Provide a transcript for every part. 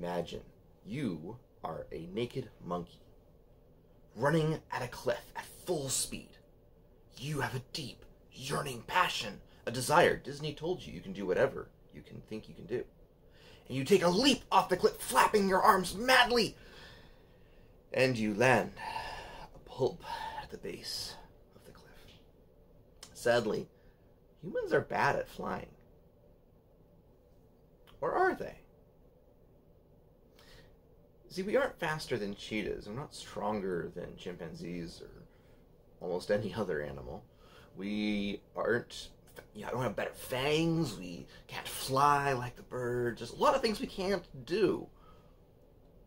Imagine you are a naked monkey running at a cliff at full speed. You have a deep, yearning passion, a desire. Disney told you you can do whatever you can think you can do. And you take a leap off the cliff, flapping your arms madly. And you land a pulp at the base of the cliff. Sadly, humans are bad at flying. Or are they? See, we aren't faster than cheetahs. We're not stronger than chimpanzees or almost any other animal. We aren't, don't have better fangs. We can't fly like the birds. There's a lot of things we can't do.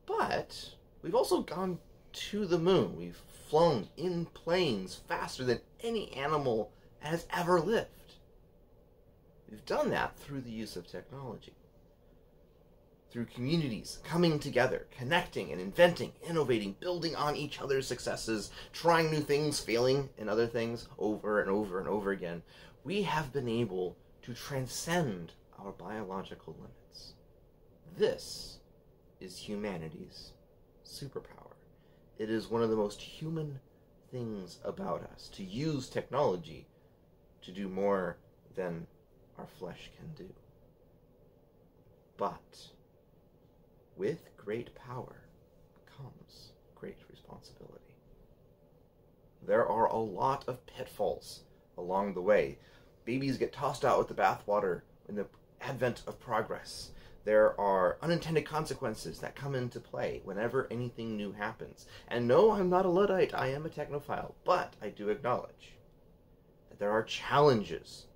But we've also gone to the moon. We've flown in planes faster than any animal has ever lived. We've done that through the use of technology. Through communities coming together, connecting and inventing, innovating, building on each other's successes, trying new things, failing in other things over and over and over again, we have been able to transcend our biological limits. This is humanity's superpower. It is one of the most human things about us, to use technology to do more than our flesh can do. But with great power comes great responsibility. There are a lot of pitfalls along the way. Babies get tossed out with the bathwater in the advent of progress. There are unintended consequences that come into play whenever anything new happens. And no, I'm not a Luddite, I am a technophile, but I do acknowledge that there are challenges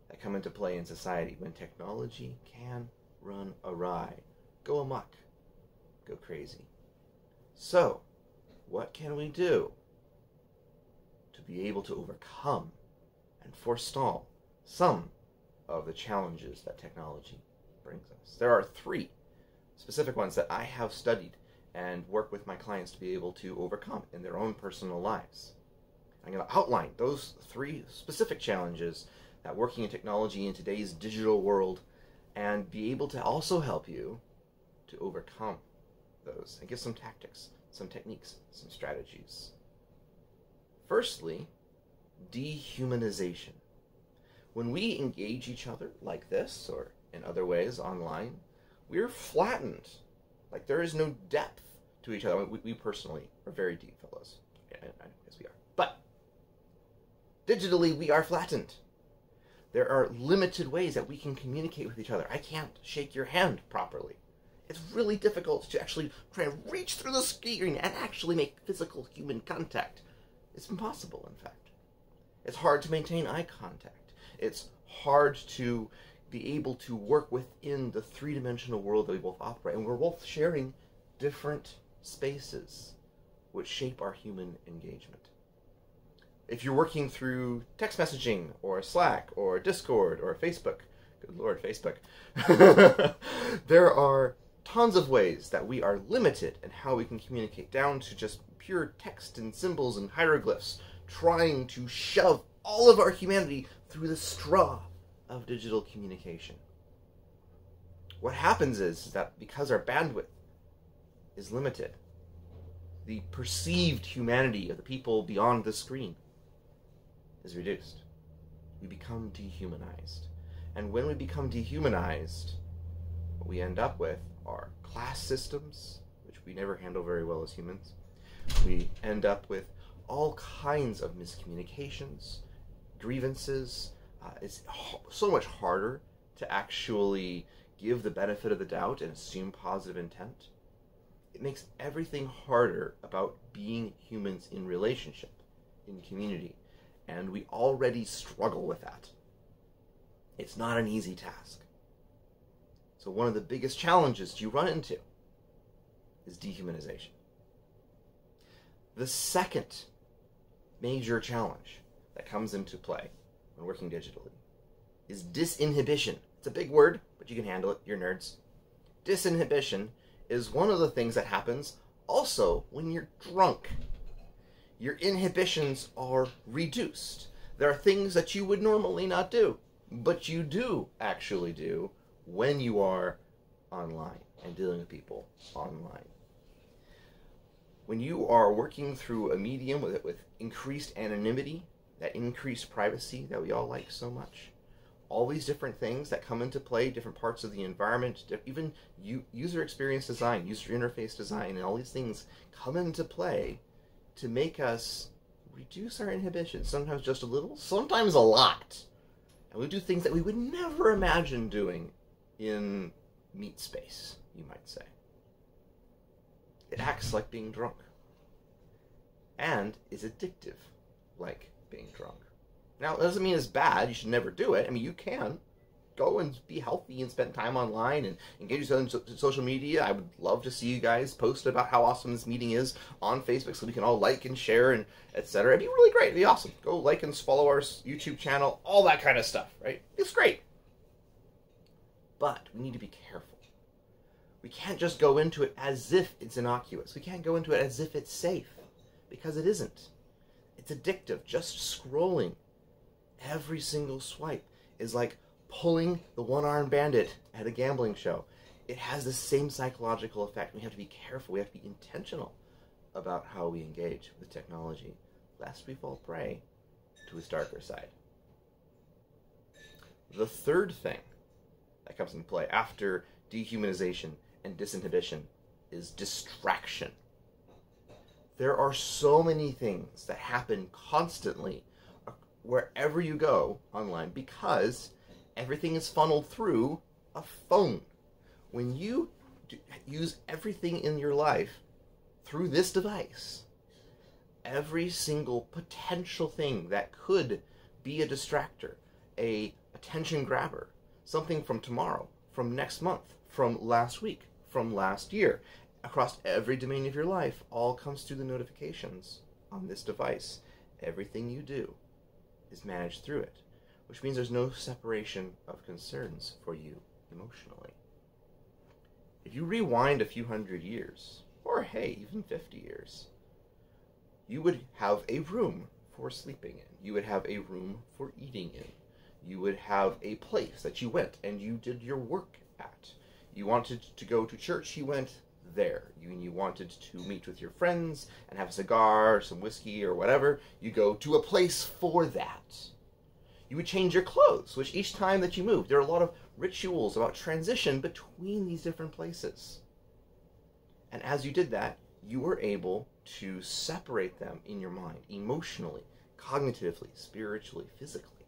that come into play in society when technology can run awry, go amok, go crazy. So, what can we do to be able to overcome and forestall some of the challenges that technology brings us? There are 3 specific ones that I have studied and work with my clients to be able to overcome in their own personal lives. I'm going to outline those 3 specific challenges that working in technology in today's digital world, and be able to also help you to overcome those and give some tactics, some techniques, some strategies. Firstly, dehumanization. When we engage each other like this or in other ways online, we're flattened. Like there is no depth to each other. We personally are very deep fellows. Yes, we are. But digitally, we are flattened. There are limited ways that we can communicate with each other. I can't shake your hand properly. It's really difficult to actually try and reach through the screen and actually make physical human contact. It's impossible, in fact. It's hard to maintain eye contact. It's hard to be able to work within the 3-dimensional world that we both operate. And we're both sharing different spaces which shape our human engagement. If you're working through text messaging or Slack or Discord or Facebook, good Lord, Facebook, there are tons of ways that we are limited in how we can communicate, down to just pure text and symbols and hieroglyphs, trying to shove all of our humanity through the straw of digital communication. What happens is that because our bandwidth is limited, the perceived humanity of the people beyond the screen is reduced. We become dehumanized. And when we become dehumanized, what we end up with are class systems, which we never handle very well as humans. We end up with all kinds of miscommunications, grievances. It's so much harder to actually give the benefit of the doubt and assume positive intent. It makes everything harder about being humans in relationship, in community. And we already struggle with that. It's not an easy task. So one of the biggest challenges you run into is dehumanization. The second major challenge that comes into play when working digitally is disinhibition. It's a big word, but you can handle it. You're nerds. Disinhibition is one of the things that happens also when you're drunk. Your inhibitions are reduced. There are things that you would normally not do, but you do actually do when you are online and dealing with people online. When you are working through a medium with increased anonymity, that increased privacy that we all like so much, all these different things that come into play, different parts of the environment, even user experience design, user interface design, and all these things come into play to make us reduce our inhibition, sometimes just a little, sometimes a lot. And we do things that we would never imagine doing in meat space, you might say. It acts like being drunk. And is addictive like being drunk. Now, it doesn't mean it's bad, you should never do it. I mean, you can go and be healthy and spend time online and engage with on social media. I would love to see you guys post about how awesome this meeting is on Facebook so we can all like and share and etc. It'd be really great. It'd be awesome. Go like and follow our YouTube channel, all that kind of stuff, right? It's great. But we need to be careful. We can't just go into it as if it's innocuous. We can't go into it as if it's safe, because it isn't. It's addictive. Just scrolling every single swipe is like pulling the one-armed bandit at a gambling show. It has the same psychological effect. We have to be careful. We have to be intentional about how we engage with technology, lest we fall prey to its darker side. The third thing that comes into play after dehumanization and disinhibition is distraction. There are so many things that happen constantly wherever you go online because everything is funneled through a phone. When you use everything in your life through this device, every single potential thing that could be a distractor, a attention grabber, something from tomorrow, from next month, from last week, from last year, across every domain of your life, all comes through the notifications on this device. Everything you do is managed through it, which means there's no separation of concerns for you emotionally. If you rewind a few hundred years, or hey, even 50 years, you would have a room for sleeping in. You would have a room for eating in. You would have a place that you went and you did your work at. You wanted to go to church, you went there. You wanted to meet with your friends and have a cigar, or some whiskey, or whatever. You go to a place for that. You would change your clothes, which each time that you moved, there are a lot of rituals about transition between these different places. And as you did that, you were able to separate them in your mind, emotionally, cognitively, spiritually, physically.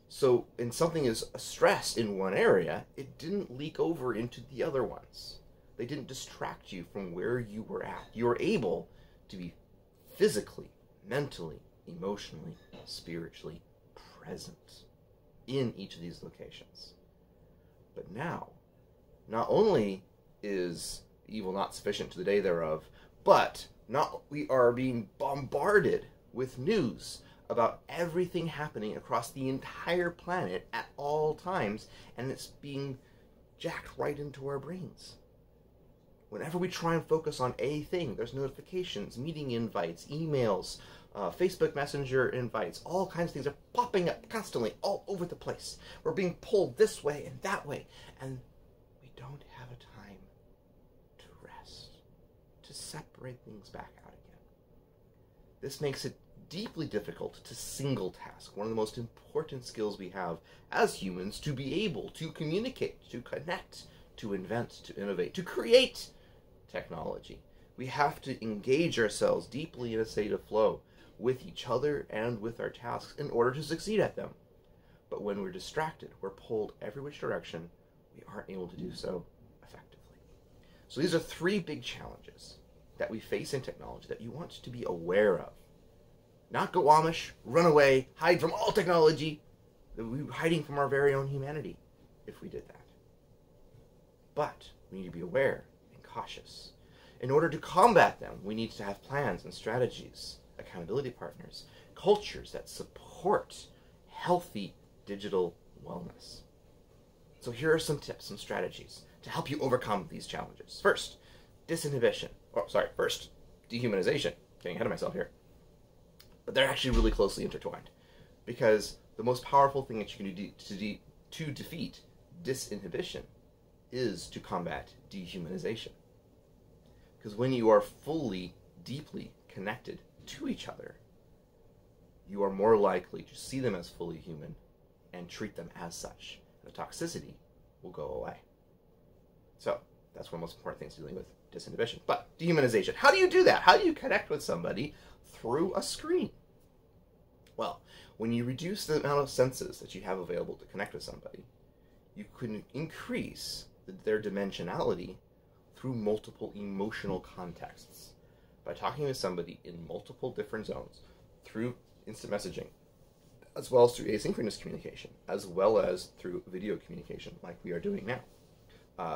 So when something is stressed in one area, it didn't leak over into the other ones. They didn't distract you from where you were at. You were able to be physically, mentally, emotionally, spiritually present in each of these locations. But now, not only is evil not sufficient to the day thereof, but we are being bombarded with news about everything happening across the entire planet at all times, and it's being jacked right into our brains. Whenever we try and focus on a thing, there's notifications, meeting invites, emails, Facebook Messenger invites, all kinds of things are popping up constantly all over the place. We're being pulled this way and that way, and we don't have a time to rest, to separate things back out again. This makes it deeply difficult to single task, one of the most important skills we have as humans, to be able to communicate, to connect, to invent, to innovate, to create technology. We have to engage ourselves deeply in a state of flow with each other and with our tasks in order to succeed at them. But when we're distracted, we're pulled every which direction, we aren't able to do so effectively. So these are three big challenges that we face in technology that you want to be aware of. Not go Amish, run away, hide from all technology. We'd be hiding from our very own humanity if we did that. But we need to be aware and cautious. In order to combat them, we need to have plans and strategies, accountability partners, cultures that support healthy digital wellness. So here are some tips, some strategies to help you overcome these challenges. First, first, dehumanization. Getting ahead of myself here. But they're actually really closely intertwined, because the most powerful thing that you can do to defeat disinhibition is to combat dehumanization. Because when you are fully, deeply connected to each other, you are more likely to see them as fully human and treat them as such. The toxicity will go away. So that's one of the most important things dealing with disinhibition. But dehumanization, how do you do that? How do you connect with somebody through a screen? Well, when you reduce the amount of senses that you have available to connect with somebody, you can increase their dimensionality through multiple emotional contexts. By talking with somebody in multiple different zones, through instant messaging, as well as through asynchronous communication, as well as through video communication, like we are doing now,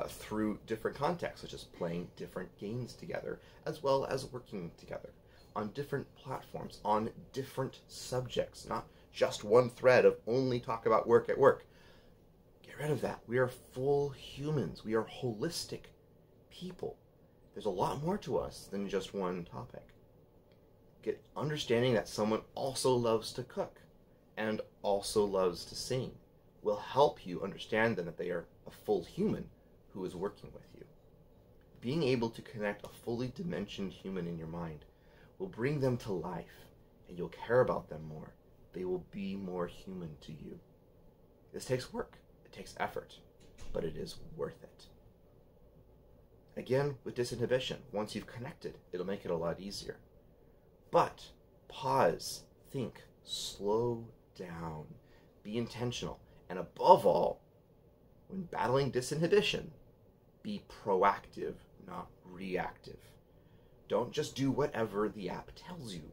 through different contexts, such as playing different games together, as well as working together on different platforms, on different subjects, not just one thread of only talk about work at work. Get rid of that. We are full humans. We are holistic people. There's a lot more to us than just one topic. Get understanding that someone also loves to cook and also loves to sing will help you understand then that they are a full human who is working with you. Being able to connect a fully dimensioned human in your mind will bring them to life, and you'll care about them more. They will be more human to you. This takes work. It takes effort, but it is worth it. Again, with disinhibition, once you've connected, it'll make it a lot easier. But pause, think, slow down, be intentional, and above all, when battling disinhibition, be proactive, not reactive. Don't just do whatever the app tells you.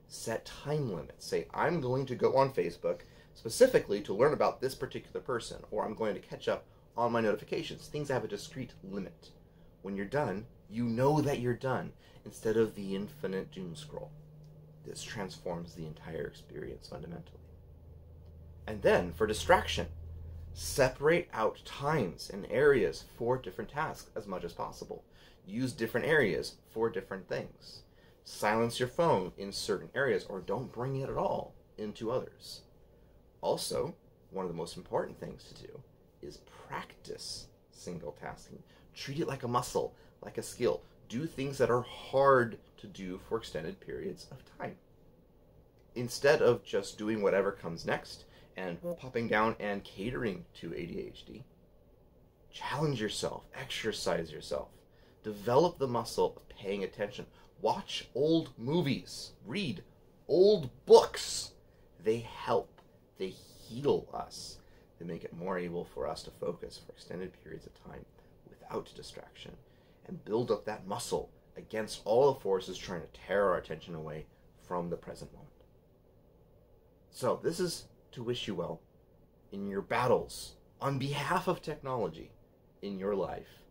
Set time limits. Say, I'm going to go on Facebook specifically to learn about this particular person, or I'm going to catch up on my notifications. Things have a discrete limit. When you're done, you know that you're done, instead of the infinite doom scroll. This transforms the entire experience fundamentally. And then, for distraction, separate out times and areas for different tasks as much as possible. Use different areas for different things. Silence your phone in certain areas, or don't bring it at all into others. Also, one of the most important things to do is practice single tasking. Treat it like a muscle, like a skill. Do things that are hard to do for extended periods of time. Instead of just doing whatever comes next and popping down and catering to ADHD, challenge yourself, exercise yourself, develop the muscle of paying attention. Watch old movies, read old books. They help, they heal us, they make it more able for us to focus for extended periods of time without distraction, and build up that muscle against all the forces trying to tear our attention away from the present moment. So this is to wish you well in your battles on behalf of technology in your life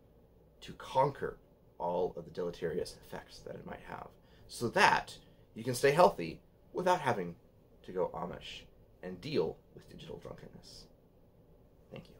to conquer all of the deleterious effects that it might have, so that you can stay healthy without having to go Amish and deal with digital drunkenness. Thank you.